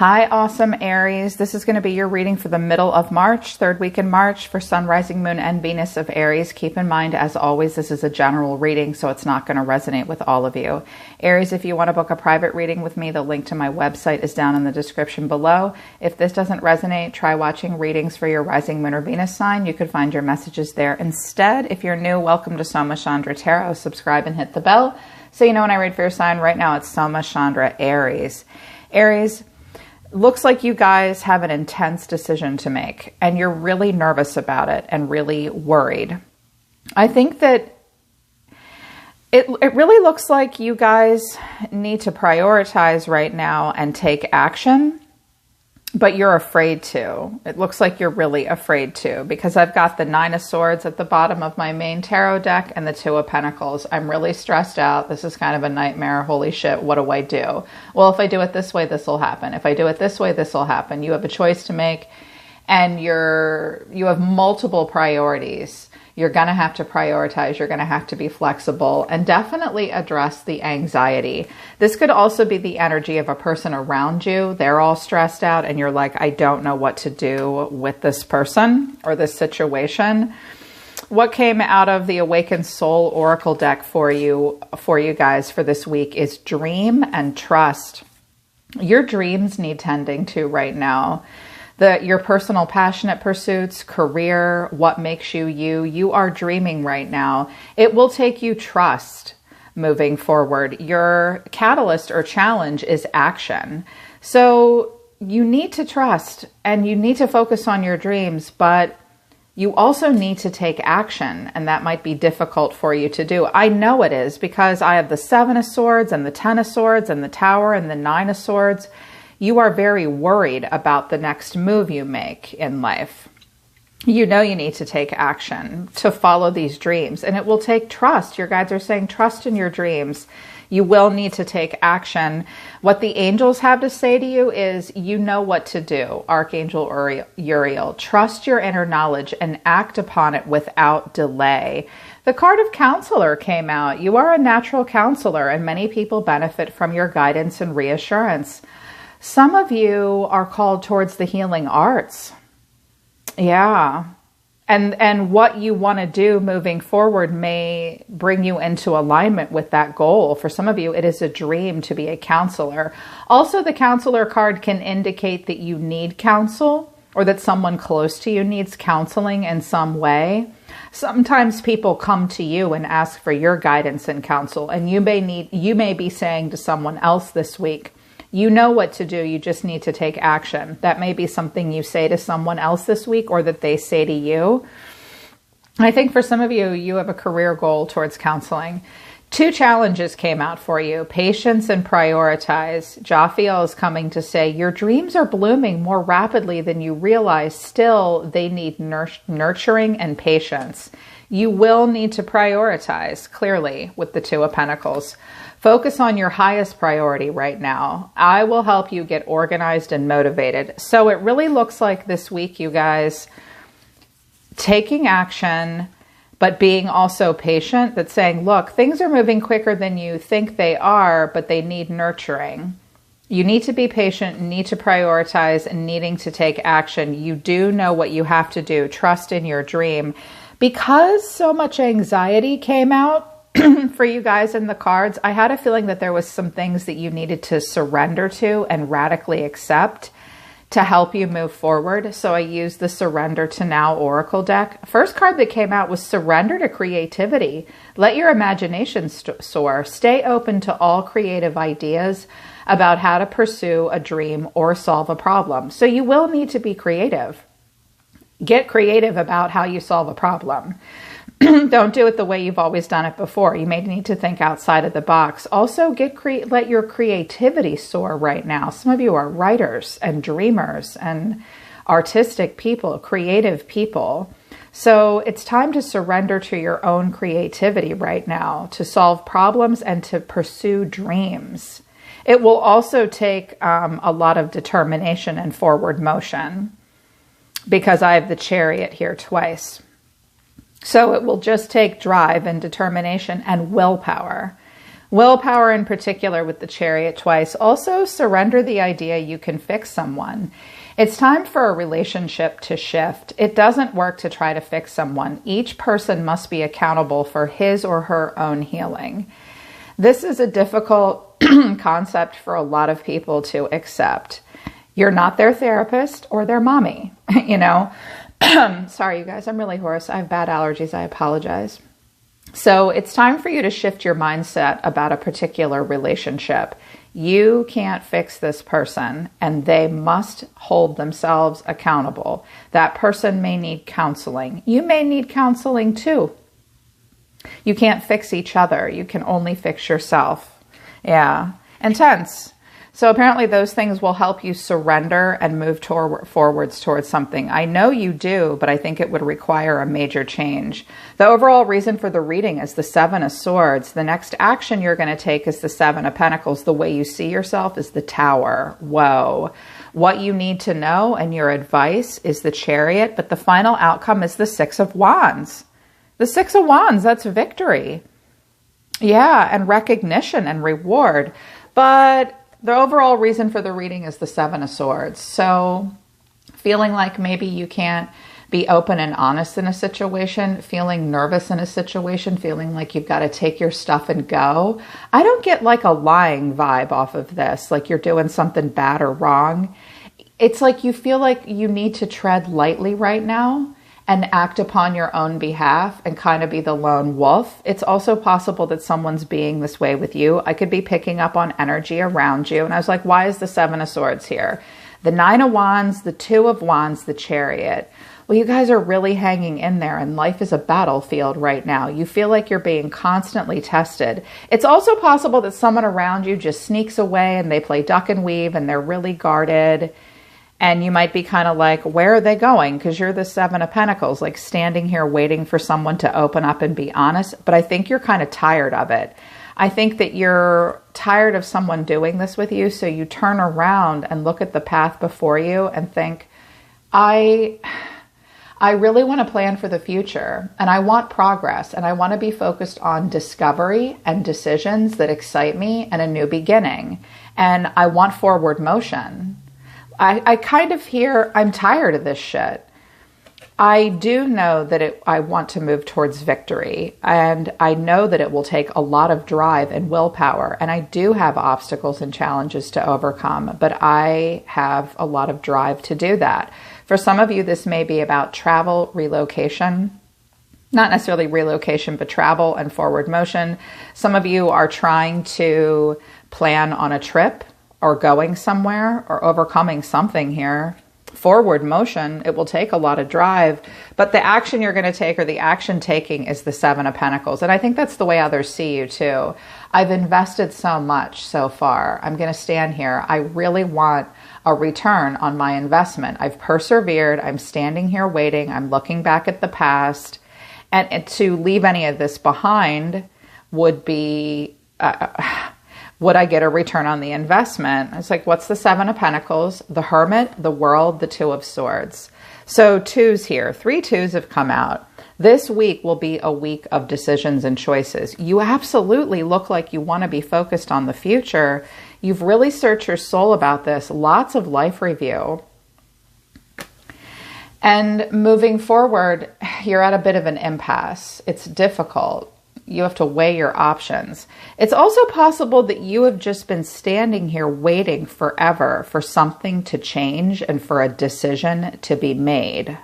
Hi, awesome Aries. This is going to be your reading for the middle of March, third week in March for Sun, Rising, Moon, and Venus of Aries. Keep in mind, as always, this is a general reading, so it's not going to resonate with all of you. Aries, if you want to book a private reading with me, the link to my website is down in the description below. If this doesn't resonate, try watching readings for your Rising, Moon, or Venus sign. You could find your messages there instead. If you're new, welcome to Soma Chandra Tarot. Subscribe and hit the bell so you know when I read for your sign. Right now, it's Soma Chandra Aries. Aries, looks like you guys have an intense decision to make and you're really nervous about it and really worried. I think that it really looks like you guys need to prioritize right now and take action, but you're afraid to. It looks like you're really afraid to, because I've got the Nine of Swords at the bottom of my main tarot deck and the Two of Pentacles. I'm really stressed out. This is kind of a nightmare. Holy shit, what do I do? Well, if I do it this way, this will happen. If I do it this way, this will happen. You have a choice to make, and you have multiple priorities. You're going to have to prioritize. You're going to have to be flexible and definitely address the anxiety. This could also be the energy of a person around you. They're all stressed out and you're like, I don't know what to do with this person or this situation. What came out of the Awakened Soul Oracle deck for you guys for this week is dream and trust. Your dreams need tending to right now. Your personal passionate pursuits, career, what makes you you. You are dreaming right now. It will take you trust moving forward. Your catalyst or challenge is action. So you need to trust and you need to focus on your dreams, but you also need to take action, and that might be difficult for you to do. I know it is, because I have the Seven of Swords and the Ten of Swords and the Tower and the Nine of Swords. You are very worried about the next move you make in life. You know you need to take action to follow these dreams, and it will take trust. Your guides are saying trust in your dreams. You will need to take action. What the angels have to say to you is, you know what to do, Archangel Uriel. Trust your inner knowledge and act upon it without delay. The card of counselor came out. You are a natural counselor, and many people benefit from your guidance and reassurance. Some of you are called towards the healing arts. Yeah. And what you want to do moving forward may bring you into alignment with that goal. For some of you, it is a dream to be a counselor. Also, the counselor card can indicate that you need counsel, or that someone close to you needs counseling in some way. Sometimes people come to you and ask for your guidance and counsel, and you may be saying to someone else this week, you know what to do, you just need to take action. That may be something you say to someone else this week, or that they say to you. I think for some of you, you have a career goal towards counseling. Two challenges came out for you, patience and prioritize. Jophiel is coming to say, your dreams are blooming more rapidly than you realize. Still, they need nurturing and patience. You will need to prioritize, clearly, with the Two of Pentacles. Focus on your highest priority right now. I will help you get organized and motivated. So it really looks like this week, you guys, taking action, but being also patient. That's saying, look, things are moving quicker than you think they are, but they need nurturing. You need to be patient, need to prioritize, and needing to take action. You do know what you have to do. Trust in your dream. Because so much anxiety came out for you guys in the cards, I had a feeling that there was some things that you needed to surrender to and radically accept to help you move forward. So I used the Surrender to Now Oracle deck. First card that came out was Surrender to Creativity. Let your imagination soar. Stay open to all creative ideas about how to pursue a dream or solve a problem. So you will need to be creative. Get creative about how you solve a problem. Don't do it the way you've always done it before. You may need to think outside of the box. Also, let your creativity soar right now. Some of you are writers and dreamers and artistic people, creative people. So it's time to surrender to your own creativity right now, to solve problems and to pursue dreams. It will also take a lot of determination and forward motion, because I have the Chariot here twice. So it will just take drive and determination and willpower. Willpower in particular with the chariot twice. Also surrender the idea you can fix someone. It's time for a relationship to shift. It doesn't work to try to fix someone. Each person must be accountable for his or her own healing. This is a difficult concept for a lot of people to accept. You're not their therapist or their mommy, you know. Sorry, you guys, I'm really hoarse. I have bad allergies. I apologize. So it's time for you to shift your mindset about a particular relationship. You can't fix this person, and they must hold themselves accountable. That person may need counseling. You may need counseling too. You can't fix each other. You can only fix yourself. Yeah, intense. So apparently those things will help you surrender and move forwards towards something. I know you do, but I think it would require a major change. The overall reason for the reading is the Seven of Swords. The next action you're going to take is the Seven of Pentacles. The way you see yourself is the Tower. Whoa. What you need to know and your advice is the Chariot, but the final outcome is the Six of Wands. The Six of Wands, that's victory. Yeah, and recognition and reward. But the overall reason for the reading is the Seven of Swords. So feeling like maybe you can't be open and honest in a situation, feeling nervous in a situation, feeling like you've got to take your stuff and go. I don't get like a lying vibe off of this, like you're doing something bad or wrong. It's like you feel like you need to tread lightly right now and act upon your own behalf and kind of be the lone wolf. It's also possible that someone's being this way with you. I could be picking up on energy around you. And I was like, why is the Seven of Swords here? The Nine of Wands, the Two of Wands, the Chariot. Well, you guys are really hanging in there, and life is a battlefield right now. You feel like you're being constantly tested. It's also possible that someone around you just sneaks away and they play duck and weave and they're really guarded. And you might be kind of like, where are they going? Because you're the Seven of Pentacles, like standing here waiting for someone to open up and be honest. But I think you're kind of tired of it. I think that you're tired of someone doing this with you. So you turn around and look at the path before you and think, I really want to plan for the future, and I want progress, and I want to be focused on discovery and decisions that excite me and a new beginning. And I want forward motion. I kind of hear, I'm tired of this shit. I do know that I want to move towards victory, and I know that it will take a lot of drive and willpower, and I do have obstacles and challenges to overcome, but I have a lot of drive to do that. For some of you, this may be about travel, relocation, not necessarily relocation, but travel and forward motion. Some of you are trying to plan on a trip or going somewhere or overcoming something here. Forward motion, it will take a lot of drive, but the action you're going to take, or the action taking, is the Seven of Pentacles. And I think that's the way others see you too. I've invested so much so far. I'm going to stand here. I really want a return on my investment. I've persevered. I'm standing here waiting. I'm looking back at the past. And to leave any of this behind would be... would I get a return on the investment? It's like, what's the Seven of Pentacles? The Hermit, the World, the Two of Swords. So twos here. 3 twos have come out. This week will be a week of decisions and choices. You absolutely look like you want to be focused on the future. You've really searched your soul about this. Lots of life review. And moving forward, you're at a bit of an impasse. It's difficult. You have to weigh your options. It's also possible that you have just been standing here waiting forever for something to change and for a decision to be made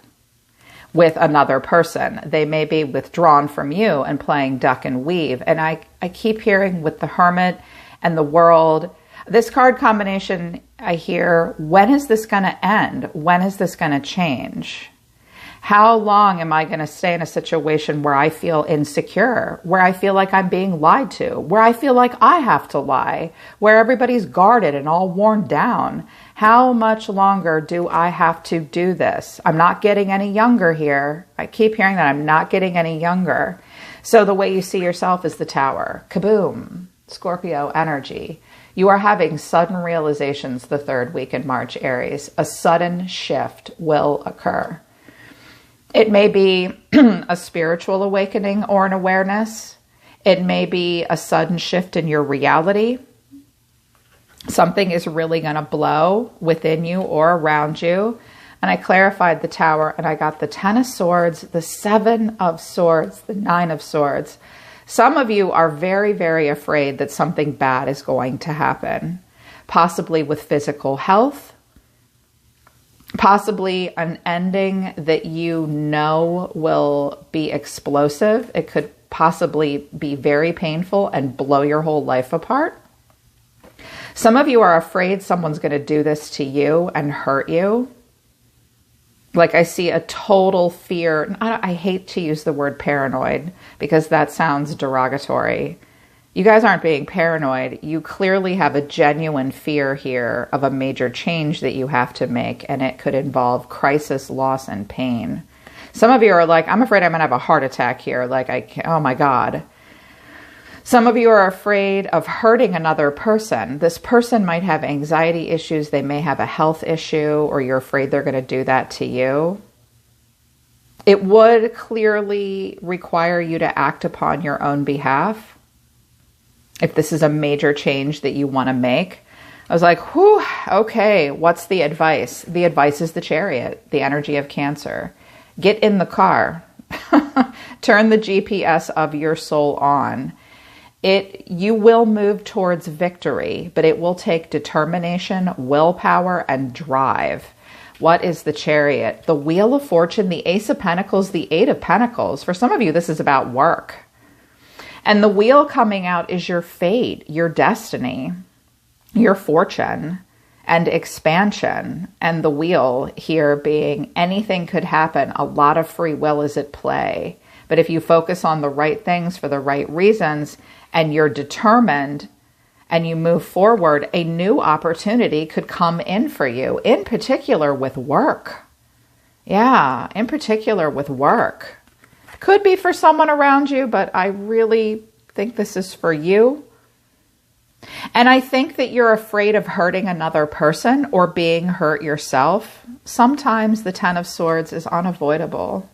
with another person. They may be withdrawn from you and playing duck and weave. And I keep hearing with the Hermit and the World, this card combination, I hear, when is this going to end? When is this going to change? How long am I going to stay in a situation where I feel insecure, where I feel like I'm being lied to, where I feel like I have to lie, where everybody's guarded and all worn down? How much longer do I have to do this? I'm not getting any younger here. I keep hearing that I'm not getting any younger. So the way you see yourself is the Tower. Kaboom. Scorpio energy. You are having sudden realizations the 3rd week in March, Aries. A sudden shift will occur. It may be a spiritual awakening or an awareness. It may be a sudden shift in your reality. Something is really going to blow within you or around you. And I clarified the Tower, and I got the 10 of Swords, the 7 of Swords, the 9 of Swords. Some of you are very, very afraid that something bad is going to happen, possibly with physical health, possibly an ending that you know will be explosive. It could possibly be very painful and blow your whole life apart. Some of you are afraid someone's going to do this to you and hurt you. Like I see a total fear. I hate to use the word paranoid because that sounds derogatory. You guys aren't being paranoid. You clearly have a genuine fear here of a major change that you have to make, and it could involve crisis, loss, and pain. Some of you are like, I'm afraid I'm going to have a heart attack here. Like, oh my God. Some of you are afraid of hurting another person. This person might have anxiety issues. They may have a health issue, or you're afraid they're going to do that to you. It would clearly require you to act upon your own behalf if this is a major change that you want to make. I was like, whew, okay, what's the advice? The advice is the Chariot, the energy of Cancer. Get in the car. Turn the GPS of your soul on. You will move towards victory, but it will take determination, willpower, and drive. What is the Chariot? The Wheel of Fortune, the Ace of Pentacles, the Eight of Pentacles. For some of you, this is about work. And the wheel coming out is your fate, your destiny, your fortune, and expansion. And the wheel here being anything could happen. A lot of free will is at play. But if you focus on the right things for the right reasons, and you're determined and you move forward, a new opportunity could come in for you, in particular with work. Yeah, in particular with work. Could be for someone around you, but I really think this is for you. And I think that you're afraid of hurting another person or being hurt yourself. Sometimes the 10 of Swords is unavoidable.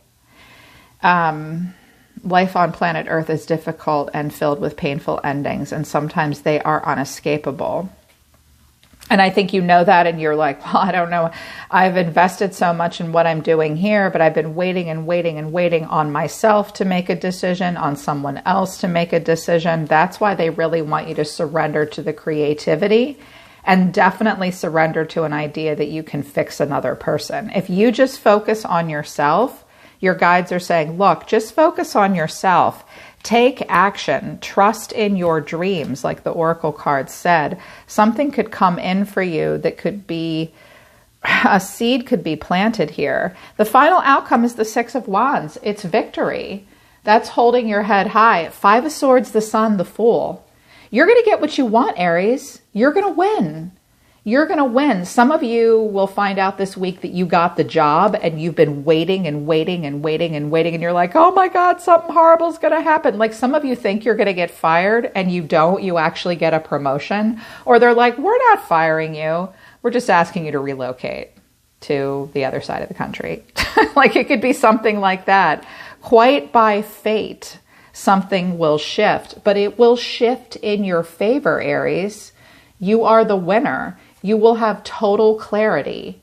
Life on planet Earth is difficult and filled with painful endings, and sometimes they are unescapable. And I think you know that, and you're like, well, I don't know. I've invested so much in what I'm doing here, but I've been waiting and waiting and waiting on myself to make a decision, on someone else to make a decision. That's why they really want you to surrender to the creativity and definitely surrender to an idea that you can fix another person. If you just focus on yourself, your guides are saying, look, just focus on yourself. Take action. Trust in your dreams, like the Oracle card said. Something could come in for you that could be, a seed could be planted here. The final outcome is the 6 of Wands. It's victory. That's holding your head high. 5 of Swords, the Sun, the Fool. You're going to get what you want, Aries. You're going to win. You're going to win. Some of you will find out this week that you got the job and you've been waiting and waiting and waiting and waiting. And you're like, oh my God, something horrible is going to happen. Like some of you think you're going to get fired and you don't. You actually get a promotion. Or they're like, we're not firing you. We're just asking you to relocate to the other side of the country. Like it could be something like that. Quite by fate, something will shift. But it will shift in your favor, Aries. You are the winner. You will have total clarity.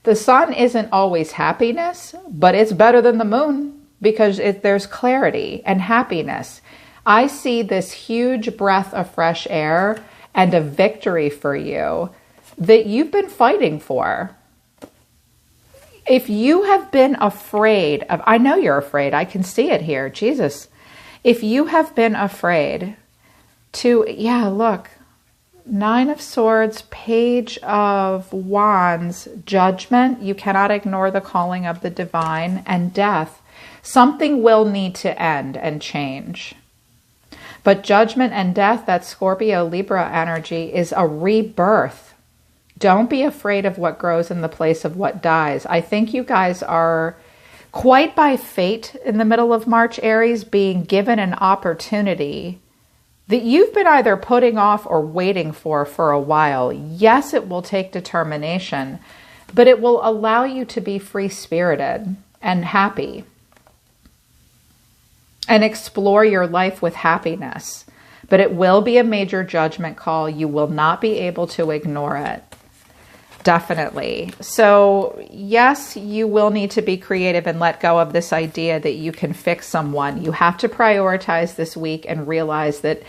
The sun isn't always happiness, but it's better than the moon because there's clarity and happiness. I see this huge breath of fresh air and a victory for you that you've been fighting for. If you have been afraid of, I know you're afraid. I can see it here. Jesus. If you have been afraid to, yeah, look. 9 of Swords, Page of Wands, Judgment. You cannot ignore the calling of the divine, and Death. Something will need to end and change. But Judgment and Death, that Scorpio Libra energy, is a rebirth. Don't be afraid of what grows in the place of what dies. I think you guys are quite by fate in the middle of March, Aries, being given an opportunity that you've been either putting off or waiting for a while. Yes, it will take determination, but it will allow you to be free-spirited and happy. and explore your life with happiness. But it will be a major judgment call. You will not be able to ignore it. Definitely. So yes, you will need to be creative and let go of this idea that you can fix someone. You have to prioritize this week and realize that,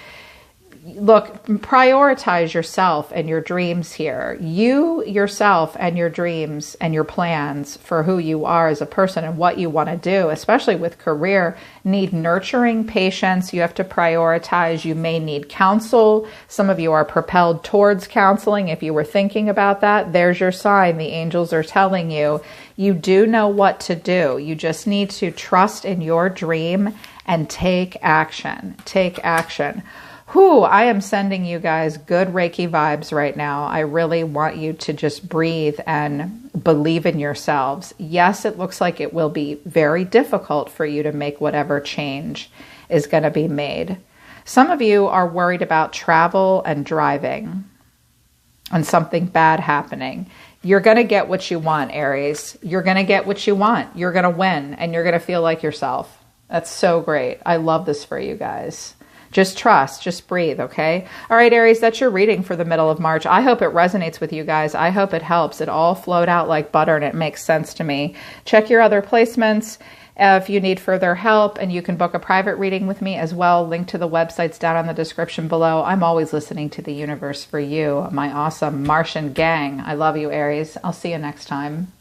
look, prioritize yourself and your dreams here. You, yourself, and your dreams and your plans for who you are as a person and what you want to do, especially with career, need nurturing, patience. You have to prioritize. You may need counsel. Some of you are propelled towards counseling. If you were thinking about that, there's your sign. The angels are telling you, you do know what to do. You just need to trust in your dream and take action. Take action. Whew, I am sending you guys good Reiki vibes right now. I really want you to just breathe and believe in yourselves. Yes, it looks like it will be very difficult for you to make whatever change is going to be made. Some of you are worried about travel and driving and something bad happening. You're going to get what you want, Aries. You're going to get what you want. You're going to win and you're going to feel like yourself. That's so great. I love this for you guys. Just trust, just breathe, okay? All right, Aries, that's your reading for the middle of March. I hope it resonates with you guys. I hope it helps. It all flowed out like butter and it makes sense to me. Check your other placements if you need further help, and you can book a private reading with me as well. Link to the websites down in the description below. I'm always listening to the universe for you, my awesome Martian gang. I love you, Aries. I'll see you next time.